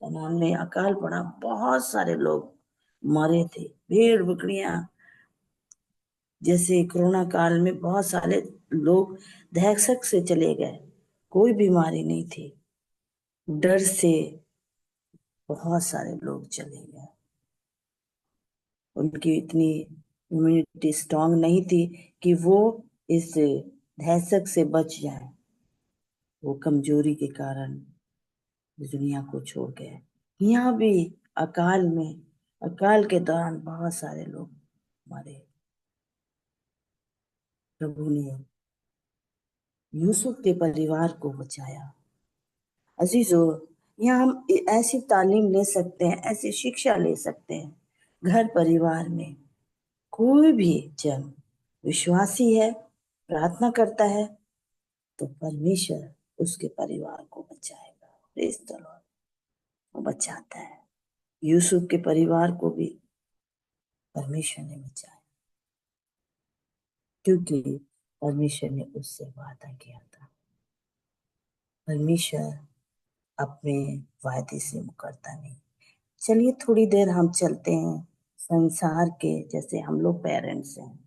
कनान में अकाल पड़ा, बहुत सारे लोग मरे थे, भेड़ बकरियां। जैसे कोरोना काल में बहुत सारे लोग दहशत से चले गए, कोई बीमारी नहीं थी, डर से बहुत सारे लोग चले गए। उनकी इतनी इम्यूनिटी स्ट्रांग नहीं थी कि वो इस दहशत से बच जाए। वो कमजोरी के कारण दुनिया को छोड़ गए। यहाँ भी अकाल में, अकाल के दौरान बहुत सारे लोग मरे। प्रभु ने यूसुफ के परिवार को बचाया। अजीजों, यहाँ हम ऐसी तालीम ले सकते हैं, ऐसी शिक्षा ले सकते हैं। घर परिवार में कोई भी जन विश्वासी है, प्रार्थना करता है, तो परमेश्वर उसके परिवार को बचाएगा। Praise the Lord. वो बचाता है। यूसुफ के परिवार को भी परमेश्वर ने बचाया, क्योंकि परमेश्वर ने उससे वादा किया था। परमेश्वर अपने वायदे से मुकरता नहीं। चलिए थोड़ी देर हम चलते हैं संसार के, जैसे हम लोग पेरेंट्स हैं,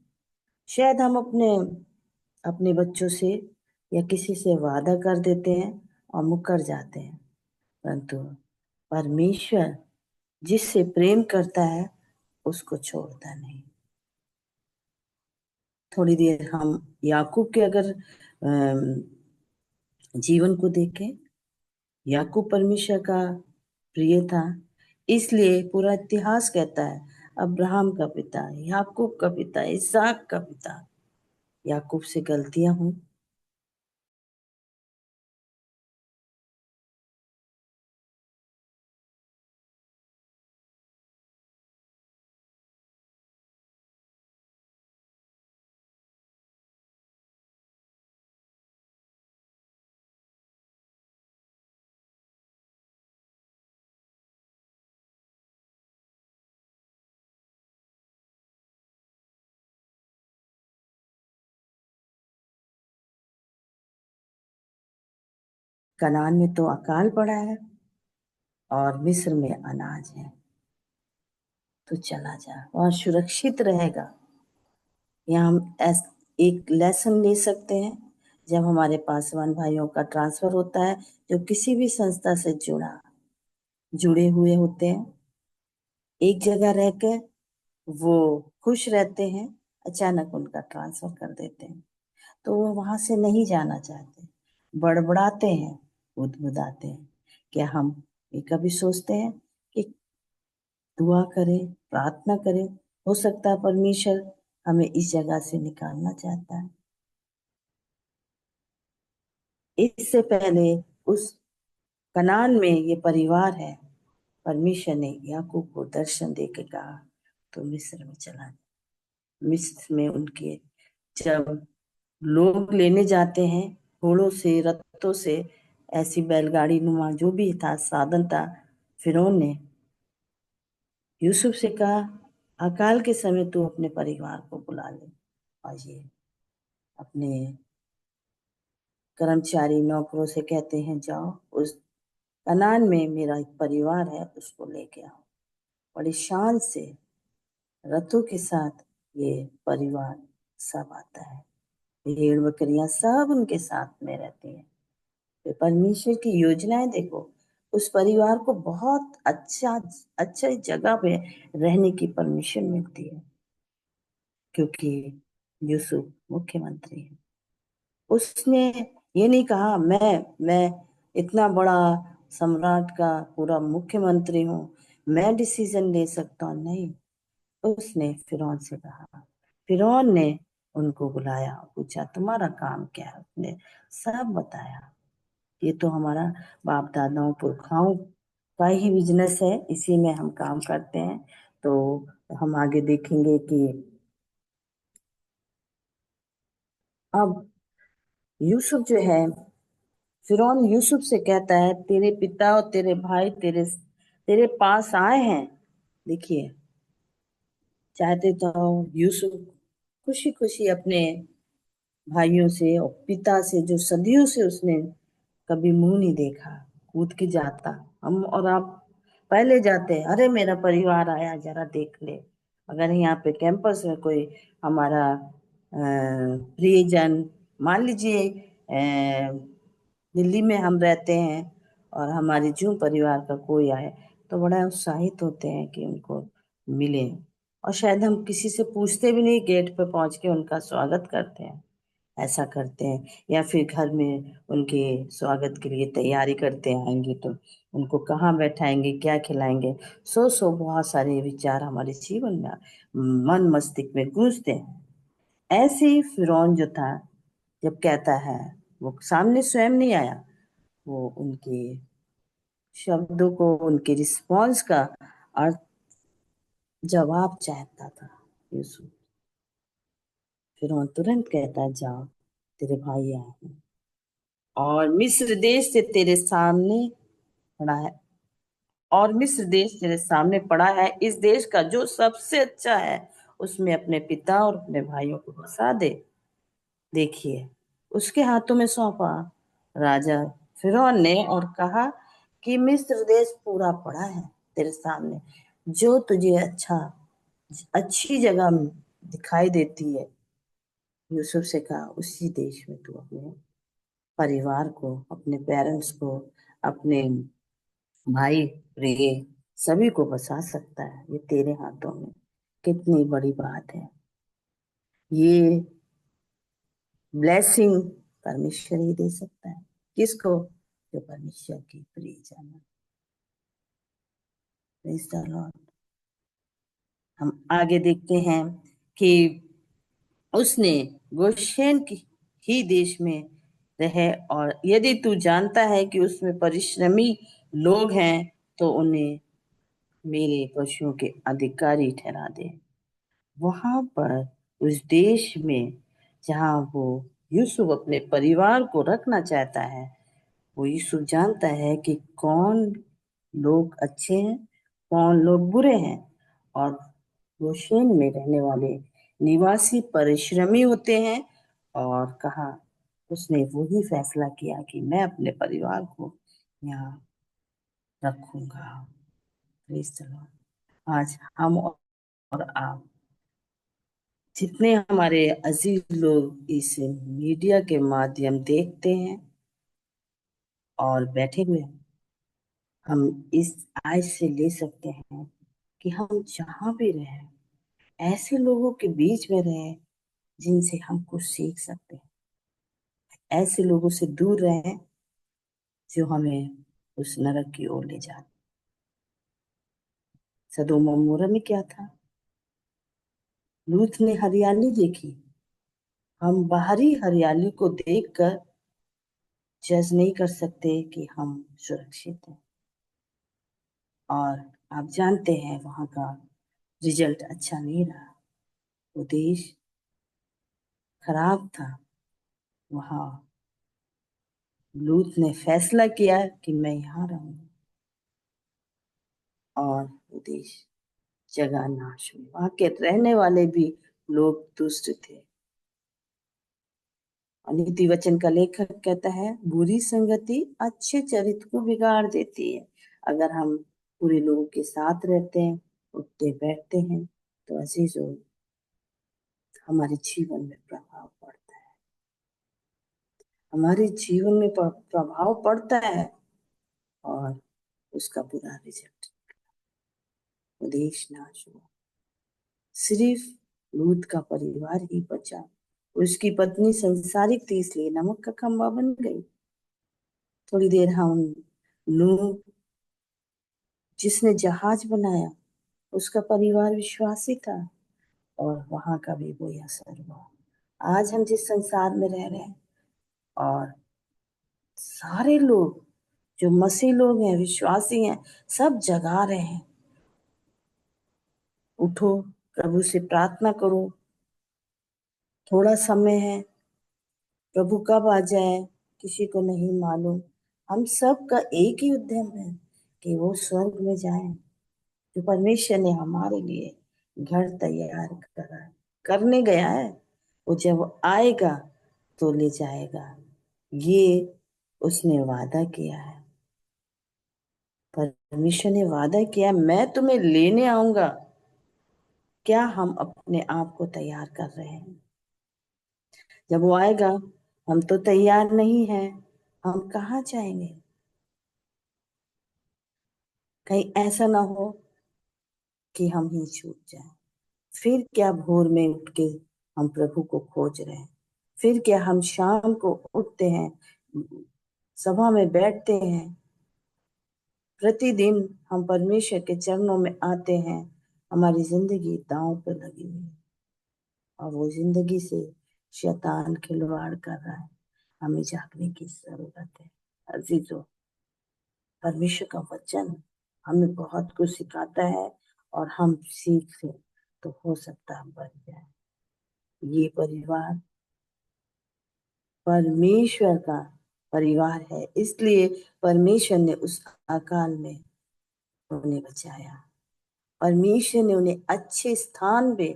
शायद हम अपने अपने बच्चों से या किसी से वादा कर देते हैं और मुकर जाते हैं, परंतु परमेश्वर जिससे प्रेम करता है उसको छोड़ता नहीं। थोड़ी देर हम याकूब के अगर जीवन को देखें, याकूब परमेश्वर का प्रिय था, इसलिए पूरा इतिहास कहता है अब्राहम का पिता, याकूब का पिता, इसहाक का पिता। याकूब से गलतियां हुई, कनान में तो अकाल पड़ा है और मिस्र में अनाज है, तो चला जा और सुरक्षित रहेगा। यहाँ हम एक लेसन ले सकते हैं। जब हमारे पासवान भाइयों का ट्रांसफर होता है, जो किसी भी संस्था से जुड़े हुए होते हैं, एक जगह रहकर वो खुश रहते हैं, अचानक उनका ट्रांसफर कर देते हैं, तो वो वहां से नहीं जाना चाहते, बड़बड़ाते हैं, बुदबुदाते हैं। क्या हम ये कभी सोचते हैं कि दुआ करें, प्रार्थना करें, हो सकता है परमेश्वर हमें इस जगह से निकालना चाहता है। इससे पहले उस कनान में ये परिवार है, परमेश्वर ने याकूब को दर्शन दे के कहा तो मिस्र में चला जा। मिस्र में उनके जब लोग लेने जाते हैं घोड़ों से, रथों से, ऐसी बैलगाड़ी नुमा जो भी था साधन था, फिरौन ने यूसुफ से कहा अकाल के समय तू अपने परिवार को बुला ले, और ये अपने कर्मचारी नौकरों से कहते हैं जाओ उस कनान में मेरा एक परिवार है उसको लेके आओ। बड़ी शान से रथों के साथ ये परिवार सब आता है, भेड़ बकरियां सब उनके साथ में रहती हैं। तो परमेश्वर की योजनाएं देखो, उस परिवार को बहुत अच्छा जगह पे रहने की परमिशन मिलती है, क्योंकि यूसुफ मुख्यमंत्री है। उसने ये नहीं कहा मैं इतना बड़ा सम्राट का पूरा मुख्यमंत्री हूँ, मैं डिसीजन ले सकता हूँ, नहीं। उसने फिरौन से कहा, फिरौन ने उनको बुलाया, पूछा तुम्हारा काम क्या है, उसने सब बताया। ये तो हमारा बाप दादाओं पुरखाओं का ही बिजनेस है, इसी में हम काम करते हैं। तो हम आगे देखेंगे कि अब यूसुफ जो है, फिरौन यूसुफ से कहता है तेरे पिता और तेरे भाई तेरे तेरे पास आए हैं। देखिए, चाहते तो यूसुफ खुशी खुशी अपने भाइयों से और पिता से, जो सदियों से उसने कभी मुंह नहीं देखा, कूद के जाता। हम और आप पहले जाते हैं, अरे मेरा परिवार आया जरा देख ले। अगर यहाँ पे कैंपस में कोई हमारा प्रियजन, मान लीजिए दिल्ली में हम रहते हैं और हमारे जूं परिवार का कोई आए, तो बड़ा उत्साहित होते हैं कि उनको मिले। और शायद हम किसी से पूछते भी नहीं, गेट पे पहुंच के उनका स्वागत करते हैं, ऐसा करते हैं। या फिर घर में उनके स्वागत के लिए तैयारी करते हैं, आएंगे तो उनको कहाँ बैठाएंगे, क्या खिलाएंगे। सो बहुत सारे विचार हमारे जीवन में मन मस्तिष्क में गूंजते हैं। ऐसे ही फिरौन जो था, जब कहता है, वो सामने स्वयं नहीं आया, वो उनके शब्दों को, उनके रिस्पॉन्स का अर्थ, जवाब चाहता था यूसुफ। फिरौन तुरंत कहता है, जाओ, तेरे भाई आए हैं और मिस्र देश से तेरे सामने पड़ा है, और मिस्र देश तेरे सामने पड़ा है। इस देश का जो सबसे अच्छा है उसमें अपने पिता और अपने भाइयों को बसा दे। देखिए, उसके हाथों में सौंपा राजा फिरौन ने और कहा कि मिस्र देश पूरा पड़ा है तेरे सामने, जो तुझे अच्छी जगह दिखाई देती है। यूसुफ से कहा, उसी देश में तू अपने परिवार को, अपने पेरेंट्स को, अपने भाई प्रिय सभी को बसा सकता है। ये तेरे हाथों में, कितनी बड़ी बात है। ये ब्लेसिंग परमेश्वर ही दे सकता है। किसको? जो परमेश्वर की प्रियजन है। Praise the Lord. हम आगे देखते हैं कि उसने गोशेन की ही देश में रहे, और यदि तू जानता है कि उसमें परिश्रमी लोग हैं, तो उन्हें मेरे पशुओं के अधिकारी ठहरा दे। वहां पर उस देश में जहां वो यूसुफ अपने परिवार को रखना चाहता है, वो यूसुफ जानता है कि कौन लोग अच्छे हैं, कौन लोग बुरे हैं। और गोशेन में रहने वाले निवासी परिश्रमी होते हैं। और कहा, उसने वही फैसला किया कि मैं अपने परिवार को यहाँ रखूंगा। Praise the Lord. आज हम और आप, जितने हमारे अजीज लोग इस मीडिया के माध्यम देखते हैं और बैठे हुए हैं, हम इस आय से ले सकते हैं कि हम जहां भी रहें, ऐसे लोगों के बीच में रहें जिनसे हम कुछ सीख सकते हैं। ऐसे लोगों से दूर रहें जो हमें उस नरक की ओर ले जाते। सदोम और अमोरा में क्या था? लूत ने हरियाली देखी। हम बाहरी हरियाली को देखकर जज नहीं कर सकते कि हम सुरक्षित हैं। और आप जानते हैं वहां का रिजल्ट अच्छा नहीं रहा। वो देश खराब था। वहां लूत ने फैसला किया कि मैं यहाँ रहूंगा, और वो देश जगह नाश हुई। वहां के रहने वाले भी लोग दुष्ट थे। और नीति वचन का लेखक कहता है, बुरी संगति अच्छे चरित्र को बिगाड़ देती है। अगर हम बुरे लोगों के साथ रहते हैं, उठते बैठते हैं, तो अजीजों, हमारे जीवन में प्रभाव पड़ता है। हमारे जीवन में प्रभाव पड़ता है, और उसका बुरा रिजल्ट, देश नाश हुआ। सिर्फ लूत का परिवार ही बचा। उसकी पत्नी संसारिक थी, इसलिए नमक का खंभा बन गई। थोड़ी देर हम नूह, जिसने जहाज बनाया, उसका परिवार विश्वासी था, और वहां का भी वही असर हुआ। आज हम जिस संसार में रह रहे हैं, और सारे लोग जो मसीह लोग हैं, विश्वासी हैं, सब जगा रहे हैं, उठो, प्रभु से प्रार्थना करो, थोड़ा समय है, प्रभु कब आ जाए किसी को नहीं मालूम। हम सब का एक ही उद्यम है कि वो स्वर्ग में जाएं। जो परमेश्वर ने हमारे लिए घर तैयार करा, करने गया है, वो जब आएगा तो ले जाएगा। ये उसने वादा किया है। परमेश्वर ने वादा किया, मैं तुम्हें लेने आऊंगा। क्या हम अपने आप को तैयार कर रहे हैं? जब वो आएगा, हम तो तैयार नहीं हैं, हम कहाँ जाएंगे? कहीं ऐसा ना हो कि हम ही छूट जाएं। फिर क्या भोर में उठ के हम प्रभु को खोज रहे हैं? फिर क्या हम शाम को उठते हैं, सभा में बैठते हैं, प्रतिदिन हम परमेश्वर के चरणों में आते हैं, हमारी जिंदगी दांव पर लगी हुई है और वो जिंदगी से शैतान खिलवाड़ कर रहा है। हमें जागने की जरूरत है। अजीजों, परमेश्वर का वचन हमें बहुत कुछ सिखाता है और हम सीख ले तो हो सकता है बन जाए। ये परिवार परमेश्वर का परिवार है, इसलिए परमेश्वर ने उस अकाल में उन्हें बचाया। परमेश्वर ने उन्हें अच्छे स्थान पे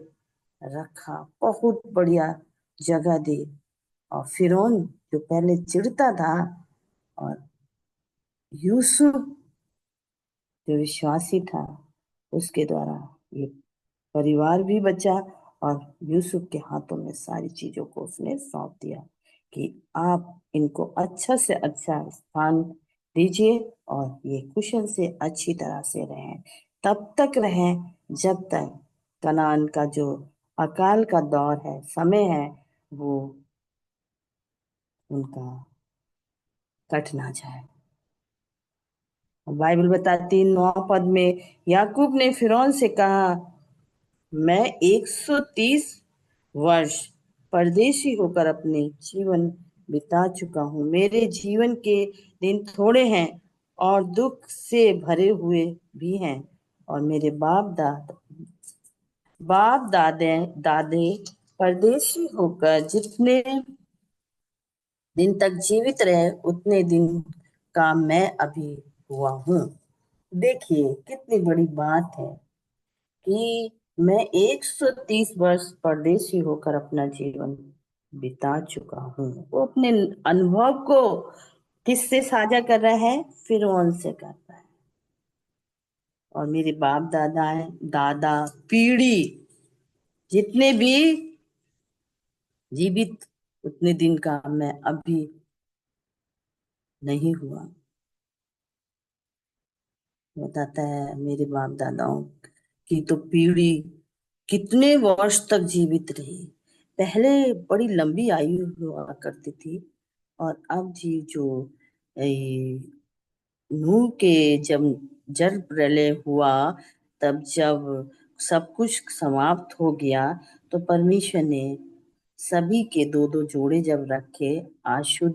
रखा, बहुत बढ़िया जगह दी। और फिरौन जो पहले चिढ़ता था, और यूसुफ जो विश्वासी था, उसके द्वारा ये परिवार भी बचा। और यूसुफ के हाथों में सारी चीजों को उसने सौंप दिया कि आप इनको अच्छा से अच्छा स्थान दीजिए और ये कुशल से अच्छी तरह से रहें। तब तक रहें जब तक कनान का जो अकाल का दौर है, समय है, वो उनका कट ना जाए। बाइबल बताती 9 पद में, याकूब ने फिरौन से कहा, मैं 130 वर्ष परदेशी होकर अपने जीवन बिता चुका हूँ। मेरे जीवन के दिन थोड़े हैं और दुख से भरे हुए भी हैं। और मेरे बाप दादे दादे परदेशी होकर जितने दिन तक जीवित रहे, उतने दिन का मैं अभी हुआ हूँ। देखिए कितनी बड़ी बात है कि मैं 130 वर्ष परदेशी होकर अपना जीवन बिता चुका हूँ। वो अपने अनुभव को किससे साझा कर रहा है? फिरौन से कर रहा है। और मेरे बाप दादा पीढ़ी जितने भी जीवित, उतने दिन का मैं अभी नहीं हुआ। बताता है मेरे बाप दादाओं की तो पीढ़ी कितने वर्ष तक जीवित रही। पहले बड़ी लंबी आयु हुआ करती थी, और अब जी जो नूह के जब जल प्रलय हुआ, तब जब सब कुछ समाप्त हो गया, तो परमेश्वर ने सभी के दो दो जोड़े जब रखे, अशुद्ध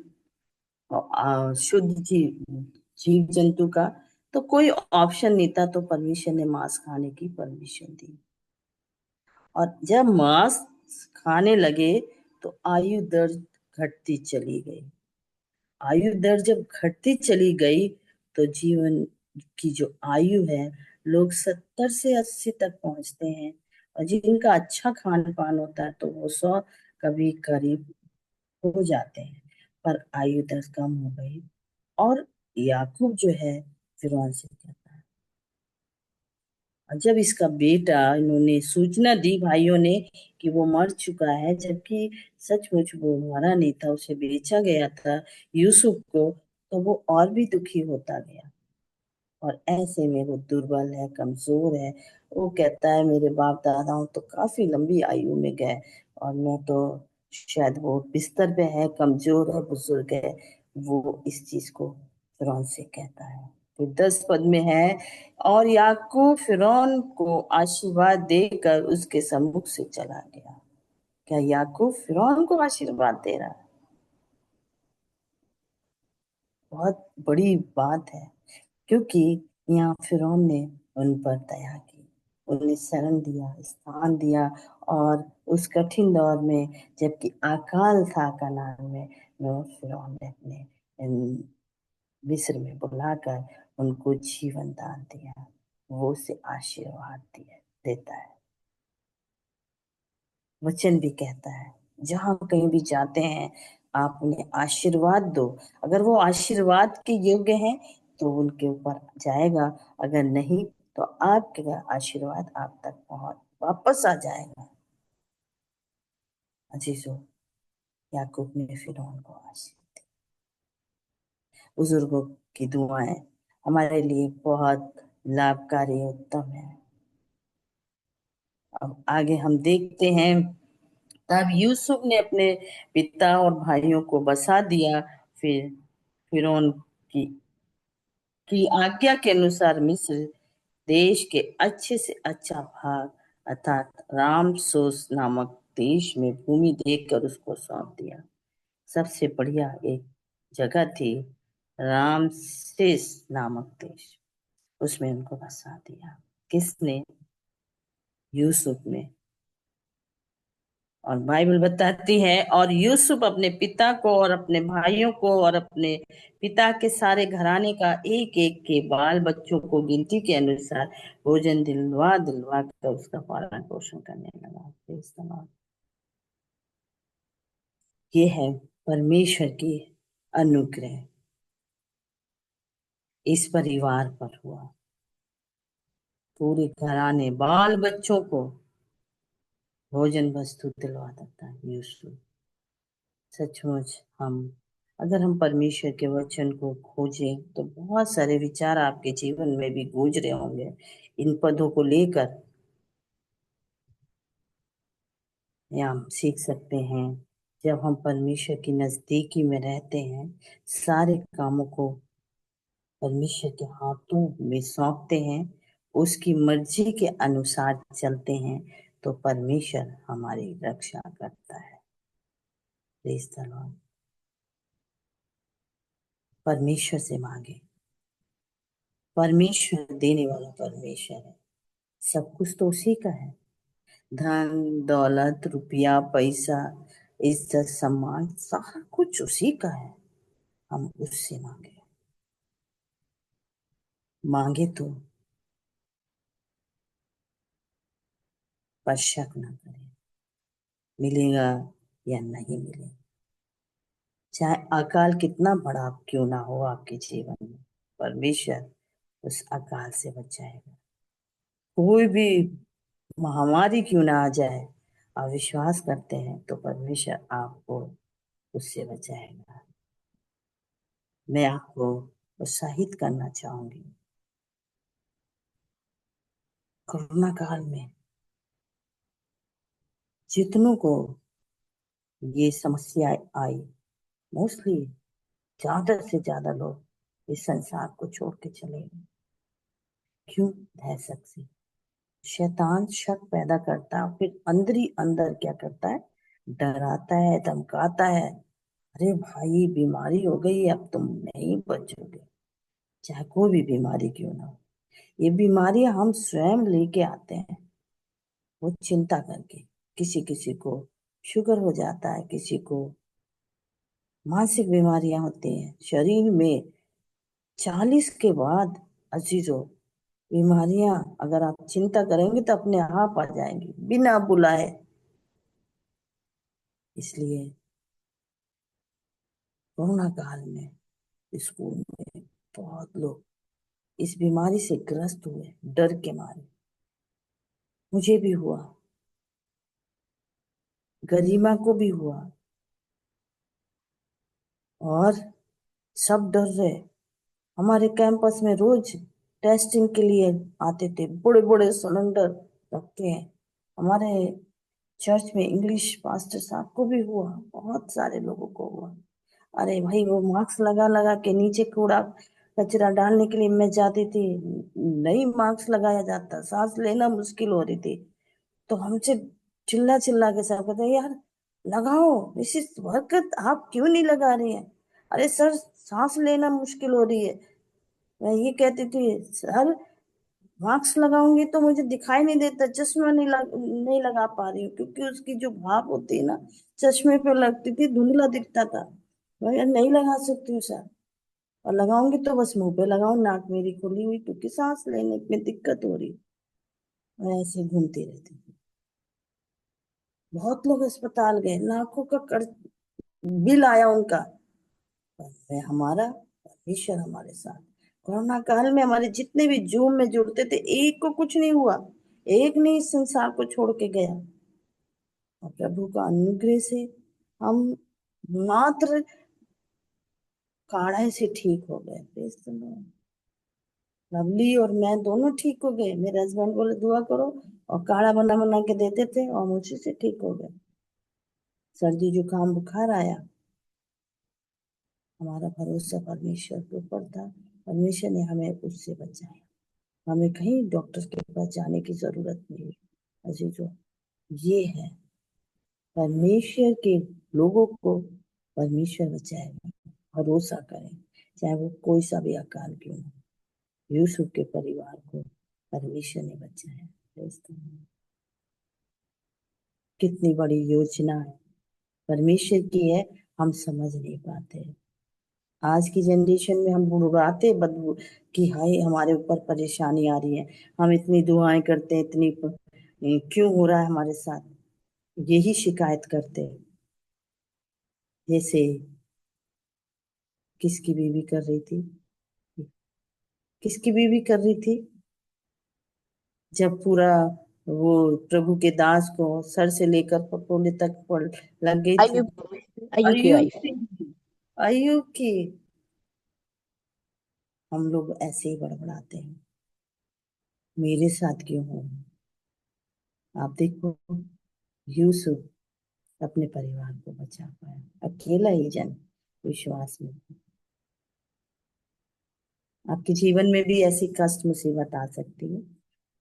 शुद्ध जीव जंतु का, तो कोई ऑप्शन नहीं था, तो परमेश्वर ने मांस खाने की परमिशन दी। और जब मांस खाने लगे तो आयु दर घटती चली गई। आयु दर जब घटती चली गई तो जीवन की जो आयु है, लोग 70 से 80 तक पहुंचते हैं। और जिनका अच्छा खान पान होता है तो वो 100 कभी करीब हो जाते हैं। पर आयु दर कम हो गई। और याकूब जो है फिरौन से कहता है, और जब इसका बेटा, इन्होंने सूचना दी भाइयों ने कि वो मर चुका है, जबकि सचमुच वो मरा नहीं था, उसे बेचा गया था यूसुफ को, तो वो और भी दुखी होता गया। और ऐसे में वो दुर्बल है, कमजोर है। वो कहता है मेरे बाप दादाओं तो काफी लंबी आयु में गए, और मैं तो शायद वो बिस्तर पे है, कमजोर है, बुजुर्ग है। वो इस चीज को फिरौन से कहता है। फिर 10 पद में है, और याकूब फिरौन को आशीर्वाद देकर उसके सम्मुख से चला गया। क्या याकूब फिरौन को आशीर्वाद दे रहा है? बहुत बड़ी बात है, क्योंकि यहाँ फिरौन ने उन पर दया की, उन्हें शरण दिया, स्थान दिया। और उस कठिन दौर में, जबकि अकाल था कनान में, वो फिरौन ने अपने मिस्र में बुलाकर उनको जीवन दान दिया। वो उसे आशीर्वाद दिया देता है। वचन भी कहता है, जहां कहीं भी जाते हैं आप उन्हें आशीर्वाद दो। अगर वो आशीर्वाद के योग्य हैं तो उनके ऊपर जाएगा, अगर नहीं तो आपका आशीर्वाद आप तक पहुंच वापस आ जाएगा। अजीजों, याकूब ने फिरौन को आशीर्वाद दी। बुजुर्गों की दुआएं हमारे लिए बहुत लाभकारी उत्तम है। अब आगे हम देखते हैं, तब यूसुफ ने अपने पिता और भाइयों को बसा दिया। फिर फिरौन की की आज्ञा के अनुसार मिस्र देश के अच्छे से अच्छा भाग अर्थात रामसोस नामक देश में भूमि देकर उसको सौंप दिया। सबसे बढ़िया एक जगह थी रामसेस नामक देश, उसमें उनको बसा दिया। किसने? यूसुफ ने। और बाइबल बताती है, और यूसुफ अपने पिता को और अपने भाइयों को और अपने पिता के सारे घराने का एक एक के बाल बच्चों को गिनती के अनुसार भोजन दिलवा दिलवा कर उसका पालन पोषण करने लगा। Praise the Lord। ये है परमेश्वर की अनुग्रह इस परिवार पर हुआ। पूरे घराने बाल बच्चों को भोजन वस्तु दिलवा देता है यूसुफ। सचमुच अगर हम परमेश्वर के वचन को खोजें तो बहुत सारे विचार आपके जीवन में भी गूंज रहे होंगे इन पदों को लेकर। या हम सीख सकते हैं, जब हम परमेश्वर की नजदीकी में रहते हैं, सारे कामों को परमेश्वर के हाथों में सौंपते हैं, उसकी मर्जी के अनुसार चलते हैं, तो परमेश्वर हमारी रक्षा करता है। Praise the Lord. परमेश्वर से मांगे, परमेश्वर देने वाला परमेश्वर है। सब कुछ तो उसी का है। धन दौलत रुपया पैसा इज्जत सम्मान सारा कुछ उसी का है। हम उससे मांगे, मांगे तो पर शक ना करें, मिलेगा या नहीं मिलेगा। चाहे अकाल कितना बड़ा क्यों ना हो आपके जीवन में, परमेश्वर उस अकाल से बचाएगा। कोई भी महामारी क्यों ना आ जाए, आप विश्वास करते हैं तो परमेश्वर आपको उससे बचाएगा। मैं आपको उत्साहित करना चाहूंगी। कोरोना काल में जितनों को ये समस्या आई, मोस्टली ज्यादा से ज्यादा लोग इस संसार को छोड़ के चले गए। क्यों? भय शक से। शैतान शक पैदा करता है, फिर अंदर ही अंदर क्या करता है, डराता है, धमकाता है। अरे भाई बीमारी हो गई, अब तुम नहीं बचोगे। चाहे कोई भी बीमारी क्यों ना हो, ये बीमारी हम स्वयं लेके आते हैं, वो चिंता करके। किसी किसी को शुगर हो जाता है, किसी को मानसिक बीमारियां होती हैं शरीर में। 40 के बाद अजीजों, बीमारियां अगर आप चिंता करेंगे तो अपने आप आ जाएंगी बिना बुलाए। इसलिए कोरोना काल में स्कूल में बहुत लोग इस बीमारी से ग्रस्त हुए, डर के मारे। मुझे भी हुआ, गरिमा को भी हुआ, और सब डर रहे। हमारे कैंपस में रोज टेस्टिंग के लिए आते थे, बड़े बड़े सिलेंडर रखे हैं। हमारे चर्च में इंग्लिश पास्टर साहब को भी हुआ, बहुत सारे लोगों को हुआ। अरे भाई, वो मास्क लगा लगा के नीचे कूड़ा कचरा डालने के लिए मैं जाती थी, नहीं मास्क लगाया जाता, सांस लेना मुश्किल हो रही थी। तो हमसे चिल्ला चिल्ला के सब कहते, यार लगाओ, इस वक्त आप क्यों नहीं लगा रही हैं? अरे सर, सांस लेना मुश्किल हो रही है। मैं ये कहती थी, सर मास्क लगाऊंगी तो मुझे दिखाई नहीं देता, चश्मा नहीं लगा पा रही हूँ, क्योंकि उसकी जो भाप होती है ना, चश्मे पे लगती थी, धुंधला दिखता था। मैं यार नहीं लगा सकती हूँ सर, और लगाऊंगी तो बस मुंह पे लगाऊं, नाक मेरी खुली हुई, क्योंकि सांस लेने में दिक्कत हो रही। मैं ऐसे घूमती रहती थी। बहुत लोग अस्पताल गए, लाखों का बिल आया उनका, पर मैं हमारा परमेश्वर हमारे साथ। कोरोना काल में हमारे जितने भी जूम में जुड़ते थे, एक को कुछ नहीं हुआ, एक नहीं इस संसार को छोड़ के गया। और प्रभु का अनुग्रह से हम मात्र काढ़े से ठीक हो गए। Praise the Lord. लवली और मैं दोनों ठीक हो गए। मेरे हस्बैंड बोले दुआ करो, और काढ़ा बना बना के देते थे, और मुझे से ठीक हो गए। सर्दी जुकाम बुखार आया, हमारा भरोसा परमेश्वर के ऊपर था, परमेश्वर ने हमें उससे बचाया। हमें कहीं डॉक्टर के पास जाने की जरूरत नहीं। अजीजों, ये है परमेश्वर के लोगों को परमेश्वर बचाएगा। भरोसा करें, चाहे वो कोई सा भी अकाल क्यों हो। यूसुफ के परिवार को परमेश्वर ने बचाया। Praise the Lord। कितनी बड़ी योजना है परमेश्वर की है, हम समझ नहीं पाते। आज की जनरेशन में हम बुड़ाते बदबू कि हाय हमारे ऊपर परेशानी आ रही है, हम इतनी दुआएं करते हैं, क्यों हो रहा है हमारे साथ, यही शिकायत करते हैं। जैसे किसकी बीवी कर रही थी, किसकी बीवी कर रही थी, जब पूरा वो प्रभु के दास को सर से लेकर पटोले तक लग गई थी। अयुब अयुब की अय्यूब वाइफ। की, अय्यूब की। हम लोग ऐसे ही बड़बड़ाते हैं, मेरे साथ क्यों हो। आप देखो, यूसुफ अपने परिवार को बचा पाया, अकेला ही जन विश्वास में। आपके जीवन में भी ऐसी कष्ट मुसीबत आ सकती है,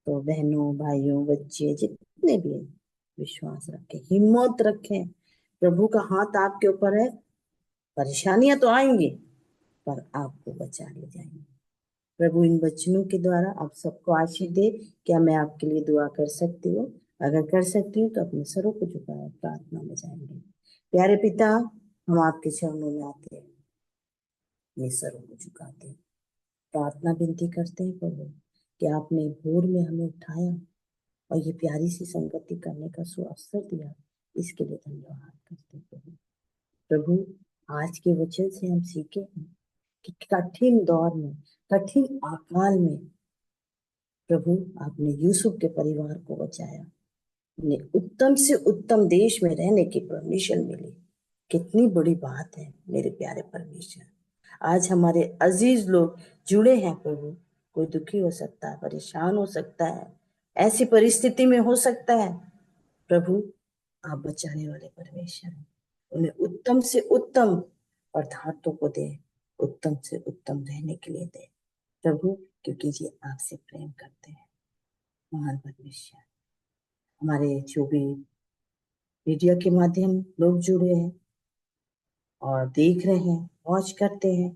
तो बहनों भाइयों बच्चे जितने भी हैं, विश्वास रखें, हिम्मत रखें। प्रभु का हाथ आपके ऊपर है। परेशानियां तो आएंगी, पर आपको बचा ले जाएंगे। प्रभु इन वचनों के द्वारा आप सबको आशीष दे। क्या मैं आपके लिए दुआ कर सकती हूँ? अगर कर सकती हूँ तो अपने सरों को झुकाए प्रार्थना में जाएंगे। प्यारे पिता, हम आपके चरणों में आते हैं, ये सरों को झुकाते हैं, प्रार्थना विनती करते हैं प्रभु कि आपने भोर में हमें उठाया और ये प्यारी सी संगति करने का सुअवसर दिया, इसके लिए धन्यवाद करते हैं प्रभु। प्रभु, आज के वचन से हम सीखे हैं कि कठिन दौर में, कठिन आकाल में प्रभु आपने यूसुफ के परिवार को बचाया, उन्हें उत्तम से उत्तम देश में रहने की परमिशन मिली। कितनी बड़ी बात है मेरे प्यारे परमेश्वर। आज हमारे अजीज लोग जुड़े हैं प्रभु, कोई दुखी हो सकता है, परेशान हो सकता है, ऐसी परिस्थिति में हो सकता है। प्रभु, आप बचाने वाले परमेश्वर हैं, उन्हें उत्तम से उत्तम पदार्थों को दे, उत्तम से उत्तम रहने के लिए दे प्रभु, क्योंकि ये आपसे प्रेम करते हैं। महान परमेश्वर, हमारे जो भी मीडिया के माध्यम लोग जुड़े हैं और देख रहे हैं, वॉच करते हैं,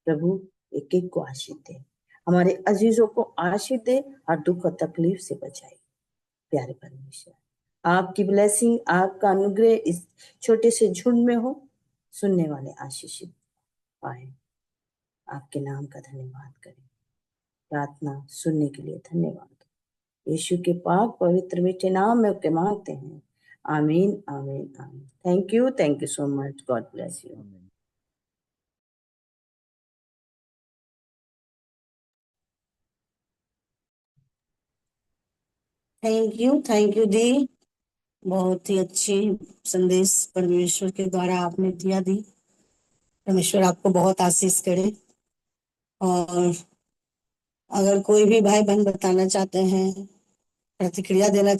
प्रभु एक एक को आशीष दे, हमारे अजीजों को आशीष दे और दुख और तकलीफ से बचाए। प्यारे परमेश्वर, आपकी ब्लेसिंग, आपका अनुग्रह इस छोटे से झुंड में हो, सुनने वाले आशीषित पाए। आपके नाम का धन्यवाद करें, प्रार्थना सुनने के लिए धन्यवाद। यीशु के पाक पवित्र मीठे नाम में के मांगते हैं, आमीन आमीन आमीन। Thank you so much. God bless you. Thank you दी। बहुत ही अच्छी संदेश परमेश्वर के द्वारा आपने दिया दी। परमेश्वर आपको बहुत आशीष करे। और अगर कोई भी भाई बहन बताना चाहते हैं, प्रतिक्रिया देना